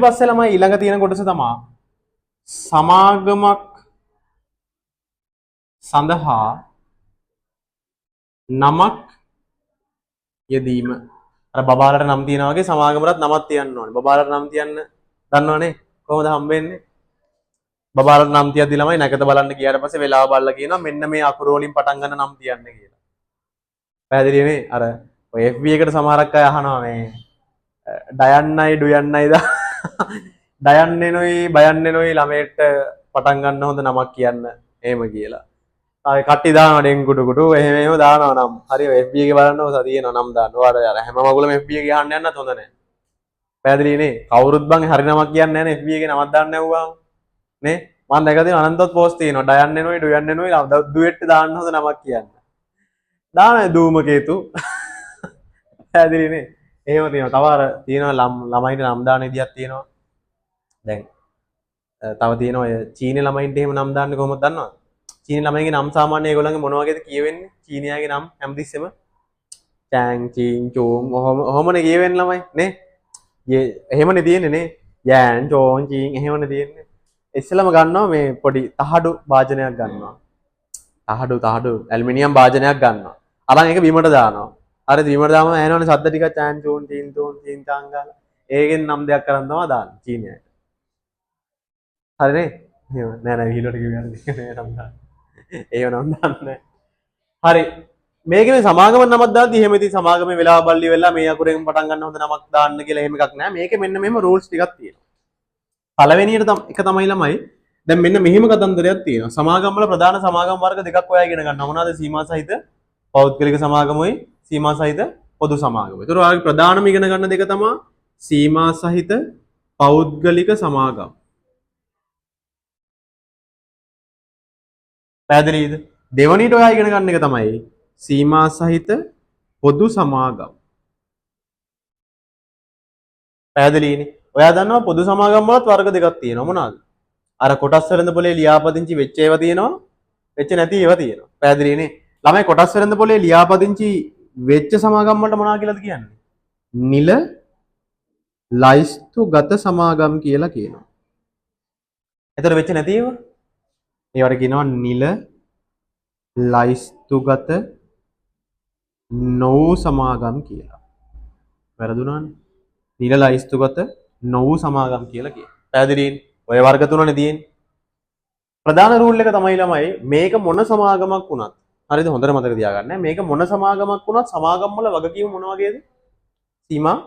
පස්සේ ළමයි ඊළඟ තියෙන කොටස තමයි සමාගමක් සඳහා නමක් යෙදීම. අර බබාලට නම් තියනා වගේ සමාගමකට නමක් තියන්න ඕනේ. බබාලට නම් තියන්න දන්නවනේ කොහොමද හම්බෙන්නේ? බබාලට නම් තියද්දි ළමයි නැකත බලන්න ගියාට පස්සේ වෙලාව බලලා කියනවා මෙන්න මේ අකුරු වලින් පටන් ගන්න නම් තියන්න කියලා. පැහැදිලිනේ? අර ඔය FB එකට සමහරක් අය අහනවා මේ ඩයන්නයි ඩුයන්නයි ඩයන්නෙනුයි බයන්නෙනුයි ළමයට පටන් ගන්න හොඳ නමක් කියන්න එහෙම කියලා. ආයෙ කට්ටි දානවා ඩෙන්කුඩු කුඩු එහෙම දානවා නම්. හරි ඔය FB එකේ බලන්න ඔය තියෙනවා නම් දාන්න. ඔයාලා අර හැම මගුලම FB එකේ අහන්න යන්නත් හොඳ නැහැ. පැහැදිලිනේ? කවුරුත් බං හරි නමක් කියන්නේ නැහැ නේ FB එකේ නමක් දාන්න නැවුවාම. නේ? මම දැකලා තියෙනවා අනන්තවත් පෝස්ට් තියෙනවා ඩයන්නෙනුයි ඩුයන්නෙනුයි ඩුවෙට් දාන්න හොඳ නමක් කියන්න. දාන ධූමකේතු. පැහැදිලිනේ? එහෙම තියෙනවා. තව අර තියෙනවා ළමයින්ට නම් දාන විදියක් තියෙනවා. දැන් තව තියෙනවා ඔය චීන ළමයින්ට එහෙම නම් දාන්නේ කොහොමද දන්නවද? චීන ළමයින්ගේ නම් සාමාන්‍ය ඒගොල්ලන්ගේ මොන වගේද කියවෙන්නේ? චීනියාගේ නම් හැමතිස්සෙම චෑන් චීන් චෝන් ඔහොමනේ කියවෙන්නේ ළමයි නේ? එහෙමනේ තියෙන්නේ නේ. යෑන් චෝන් චීන් එහෙමනේ තියෙන්නේ. ඉස්සෙල්ලාම ගන්නවා මේ පොඩි තහඩු වාදනයක් ගන්නවා. තහඩු ඇලුමිනියම් වාදනයක් ගන්නවා. අරන් ඒක බීමට දානවා. අර බීමට දාම ඇහෙනවනේ ශබ්ද ටික චෑන් චෝන් චීන් චෝන් චීන් චාන් ගාලා. ඒකෙන් නම් දෙයක් කරන් තමයි දාන්නේ චීනියයි. හරිනේ? එහෙම නෑ නෑ විහිළුවට කිව්වේ නෑ නම් දාන්න. ඒව නම් දාන්නේ. හරි. මේකේ මේ සමාගම නමක් දාද්දි එහෙම ඉතින් සමාගමේ වෙලාව බල්ලි වෙලා මේ අකුරෙන් පටන් ගන්න හොඳ නමක් දාන්න කියලා එහෙම එකක් නෑ. මේකේ මෙන්න මෙහෙම රූල්ස් ටිකක් තියෙනවා. පළවෙනියට එක තමයි ළමයි දැන් මෙන්න මෙහෙම කතන්දරයක් තියෙනවා. සමාගම් වල ප්‍රධාන සමාගම් වර්ග දෙකක් ඔයා ඉගෙන ගන්න. මොනවාද? සීමා සහිත පෞද්ගලික සමාගමයි සීමා සහිත පොදු සමාගම. ඒතර ඔයාගේ ප්‍රධානම ඉගෙන ගන්න දෙක තමයි සීමා සහිත පෞද්ගලික සමාගම්. පැහැදිලිද? දෙවනිට ඔයා ඉගෙන ගන්න එක තමයි සීමා සහිත පොදු සමාගම්. පැහැදිලිනේ? ඔයා දන්නවා පොදු සමාගම් වලත් වර්ග දෙකක් තියෙනවා. මොනවාද? අර කොටස් වෙළඳ පොලේ ලියාපදිංචි වෙච්ච ඒවා තියෙනවා, වෙච්ච නැති ඒවා තියෙනවා. පැහැදිලිනේ? ළමයි කොටස් වෙළඳ පොලේ ලියාපදිංචි වෙච්ච සමාගම් වලට මොනවා කියලාද කියන්නේ? නිල ලයිස්තුගත සමාගම් කියලා කියනවා. එතකොට වෙච්ච නැති ඒවා? ඒවට කියනවා නිල ලයිස්තුගත නොවූ සමාගම් කියලා. වැරදුනානේ. නිල ලයිස්තුගත නොවූ සමාගම් කියලා කියනවා. පැහැදිලිනේ? ඔය වර්ග තුනනේ තියෙන්නේ. ප්‍රධාන රූල් එක තමයි ළමයි මේක මොන සමාගමක් වුණත් හරිද හොඳට මතක තියාගන්න. මේක මොන සමාගමක් වුණත් සමාගම් වල වගකීම් මොන වගේද? සීමා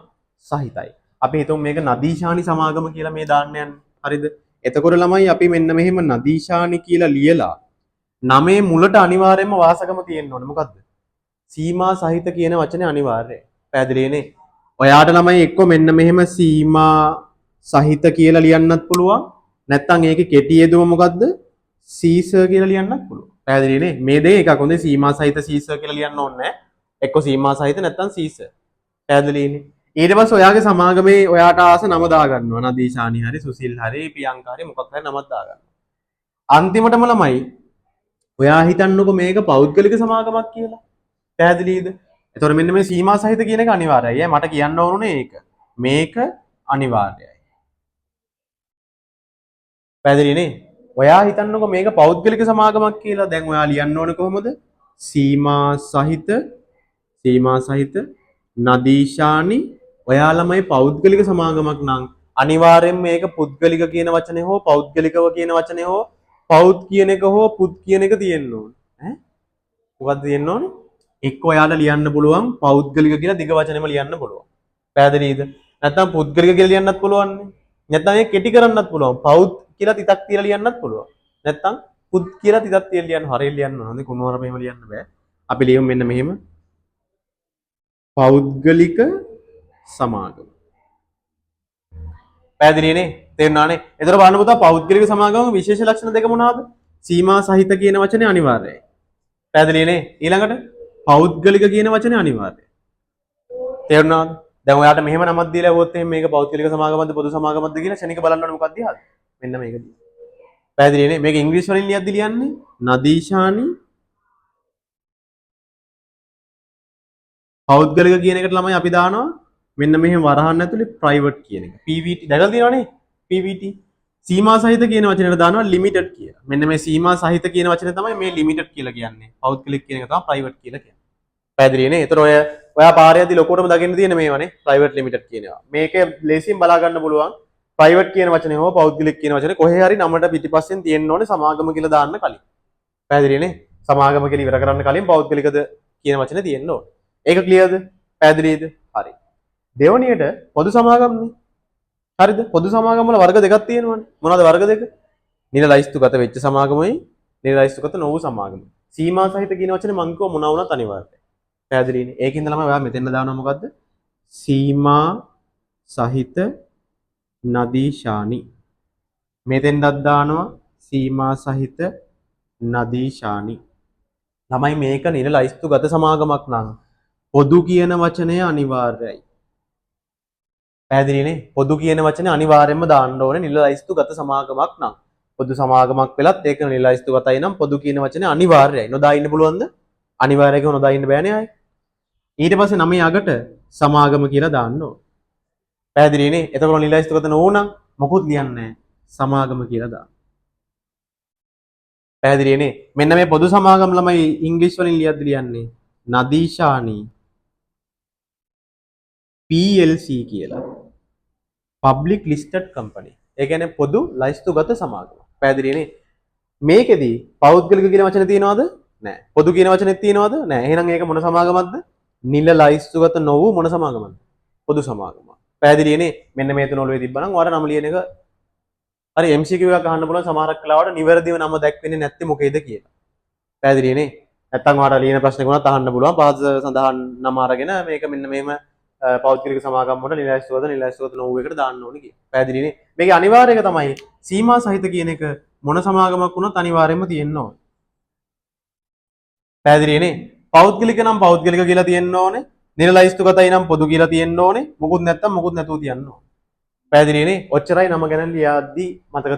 සහිතයි. අපි හිතමු මේක නදීශානි සමාගම කියලා මේ දාන්න යන්නේ. හරිද? එතකොට ළමයි අපි මෙන්න මෙහෙම නදීශානි කියලා ලියලා නමේ මුලට අනිවාර්යයෙන්ම වාසගම තියෙන්න ඕනේ. මොකද්ද? සීමා සහිත කියන වචනේ අනිවාර්යයි. පැහැදිලිනේ? ඔයාට ළමයි එක්ක මෙන්න මෙහෙම සීමා සහිත කියලා ලියන්නත් පුළුවන්. නැත්නම් ඒකේ කෙටි යෙදුම මොකද්ද? සීසර් කියලා ලියන්නත් පුළුවන්. පැහැදිලිනේ? මේ දෙක එකක්. හොඳේ සීමා සහිත සීසර් කියලා ලියන්න ඕනේ නැහැ. එක්ක සීමා සහිත නැත්නම් සීසර්. පැහැදිලිනේ? ඊට පස්සේ ඔයාගේ සමාගමේ ඔයාට ආස නම දා ගන්නවා. නදීශානි හරි සුසිල් හරි පියංකා හරි මොකක් හරි නමක් දා ගන්නවා. අන්තිමටම ළමයි ඔයා හිතන්නකො මේක පෞද්ගලික සමාගමක් කියලා. පැහැදිලිද? එතකොට මෙන්න මේ සීමා සහිත කියන එක අනිවාර්යයි. මට කියන්න ඕනේ ඒක. මේක අනිවාර්යයි. පැහැදිලිනේ? ඔයා හිතන්නකො මේක පෞද්ගලික සමාගමක් කියලා. දැන් ඔයා ලියන්න ඕනේ කොහොමද? සීමා සහිත නදීශානි ඔයා ළමයි පෞද්ගලික සමාගමක් නම් අනිවාර්යෙන් මේක පුද්ගලික කියන වචනේ හෝ පෞද්ගලිකව කියන වචනේ හෝ පෞද් කියන එක හෝ පුද් කියන එක තියෙන්න ඕනේ. ඈ මොකක්ද තියෙන්න ඕනේ? එක්ක ඔයාලා ලියන්න පුළුවන් පෞද්ගලික කියලා දිග වචනෙම ලියන්න පුළුවන්. පැහැදිලිද? නැත්නම් පුද්ගලික කියලා ලියන්නත් පුළුවන්. නැත්නම් ඒක කෙටි කරන්නත් පුළුවන්. පෞද් කියලා තිතක් තියලා ලියන්නත් පුළුවන්. නැත්නම් පුද් කියලා තිතක් තියලා ලියන්න හරියට ලියන්න ඕනේ. කුණුවරප එහෙම ලියන්න බෑ. අපි ලියමු මෙන්න මෙහෙම. පෞද්ගලික සමාගම. පැහැදිලිනේ? තේරුණානේ? එතකොට බලන්න පුතා පෞද්ගලික සමාගම විශේෂ ලක්ෂණ දෙක මොනවාද? සීමා සහිත කියන වචනේ අනිවාර්යයි. පැහැදිලිනේ? ඊළඟට පෞද්ගලික කියන වචනේ අනිවාර්යයි. තේරුණාද? දැන් ඔයාලට මෙහෙම නමක් දීලා આવොත් එහෙනම් මේක පෞද්ගලික සමාගමක්ද පොදු සමාගමක්ද කියලා ශනික බලන්න ඕනේ මොකක්ද යහද? මෙන්න මේක දී. පැහැදිලිනේ? මේක ඉංග්‍රීසි වලින් ලියද්දි ලියන්නේ නදීශානි පෞද්ගලික කියන එකට ළමයි අපි දානවා මෙන්න මෙහෙම වරහන් ඇතුලේ private කියන එක. PVT දැකලා තියෙනවනේ PVT. සීමා සහිත කියන වචනයට දානවා limited කියලා. මෙන්න මේ සීමා සහිත කියන වචනේ තමයි මේ limited කියලා කියන්නේ. පෞද්ගලික කියන එක තමයි private කියලා කියන්නේ. පැහැදිලිනේ? ඒතර ඔයා පාරේ යද්දි ලොකුවටම දකින්න තියෙන මේවනේ private limited කියනවා. මේක ලේසියෙන් බලා ගන්න පුළුවන්. private කියන වචනේ හෝ පෞද්ගලික කියන වචනේ කොහේ හරි නමට පිටිපස්සෙන් තියෙන්න ඕනේ සමාගම කියලා දාන්න කලින්. පැහැදිලිනේ? සමාගම කියලා ඉවර කරන්න කලින් පෞද්ගලිකද කියන වචනේ තියෙන්න ඕනේ. ඒක ක්ලියර්ද? පැහැදිලිද? හරි. දෙවණියට පොදු සමාගම්නේ. හරිද? පොදු සමාගම් වල වර්ග දෙකක් තියෙනවානේ. මොනවද වර්ග දෙක? නිල ලයිස්තුගත වෙච්ච සමාගමයි නිල ලයිස්තුගත නොවු සමාගම. සීමා සහිත කියන වචනේ මං කිව්ව මොනවා වුණත් අනිවාර්යයි. පැහැදිලිනේ? ඒකින්ද ළමයි ඔයා මෙතෙන්ද දානවා මොකද්ද? සීමා සහිත නදීශානි. මෙතෙන්දත් දානවා සීමා සහිත නදීශානි. ළමයි මේක නිල ලයිස්තුගත සමාගමක් නම් පොදු කියන වචනය අනිවාර්යයි. පැහැදිලිනේ? පොදු කියන වචනේ අනිවාර්යයෙන්ම දාන්න ඕනේ නිල ලයිස්තුගත සමාගමක් නම්. පොදු සමාගමක් වෙලත් ඒක නිල ලයිස්තුගතයි නම් පොදු කියන වචනේ අනිවාර්යයි. නොදා ඉන්න පුළුවන්ද? අනිවාර්යයි කියලා නොදා ඉන්න බෑනේ ආයේ. ඊට පස්සේ 9 අගට සමාගම කියලා දාන්න ඕනේ. පැහැදිලිනේ? එතකොට නිල ලයිස්තුගත නොවුනම් මොකුත් ලියන්නේ නැහැ. සමාගම කියලා දාන්න. පැහැදිලිනේ? මෙන්න මේ පොදු සමාගම ළමයි ඉංග්‍රීසි වලින් ලියද්දි ලියන්නේ නදීශානි PLC කියලා. Public Listed Company. ඒ කියන්නේ පොදු ලයිස්තුගත සමාගම. පැහැදිලිනේ? මේකෙදි පෞද්ගලික කියන වචනේ තියෙනවද? නැහැ. පොදු කියන වචනේ තියෙනවද? නැහැ. එහෙනම් ඒක මොන සමාගමක්ද? නිල ලයිස්තුගත නොවු මොන සමාගමක්ද? පොදු සමාගමක්. පැහැදිලිනේ? මෙන්න මේ තුන ඔළුවේ තිබ්බනම් ඔයාලා නම ලියන එක හරි MCQ එකක් අහන්න පුළුවන් සමහරක් වෙලාවට නිවැරදිව නම දැක්වෙන්නේ නැත්තේ මොකේද කියලා. පැහැදිලිනේ? නැත්තම් ඔයාලා ලියන ප්‍රශ්නයක් වුණත් අහන්න පුළුවන් පහත සඳහන් නම අරගෙන මේක මෙන්න මෙහෙම පෞද්ගලික සමාගම් වල නිලයිස්තුගත නොවු එකට දාන්න ඕනේ කියලා. පැහැදිලිනේ? මේකේ අනිවාර්ය එක තමයි සීමා සහිත කියන එක මොන සමාගමක් වුණත් අනිවාර්යයෙන්ම තියෙන්න ඕනේ. පැහැදිලිනේ? පෞද්ගලික නම් පෞද්ගලික කියලා තියෙන්න ඕනේ. නිලයිස්තුගතයි නම් පොදු කියලා තියෙන්න ඕනේ. මොකුත් නැත්තම් මොකුත් නැතුව තියන්න ඕනේ. පැහැදිලිනේ? ඔච්චරයි නම ගැන ලියද්දි මතක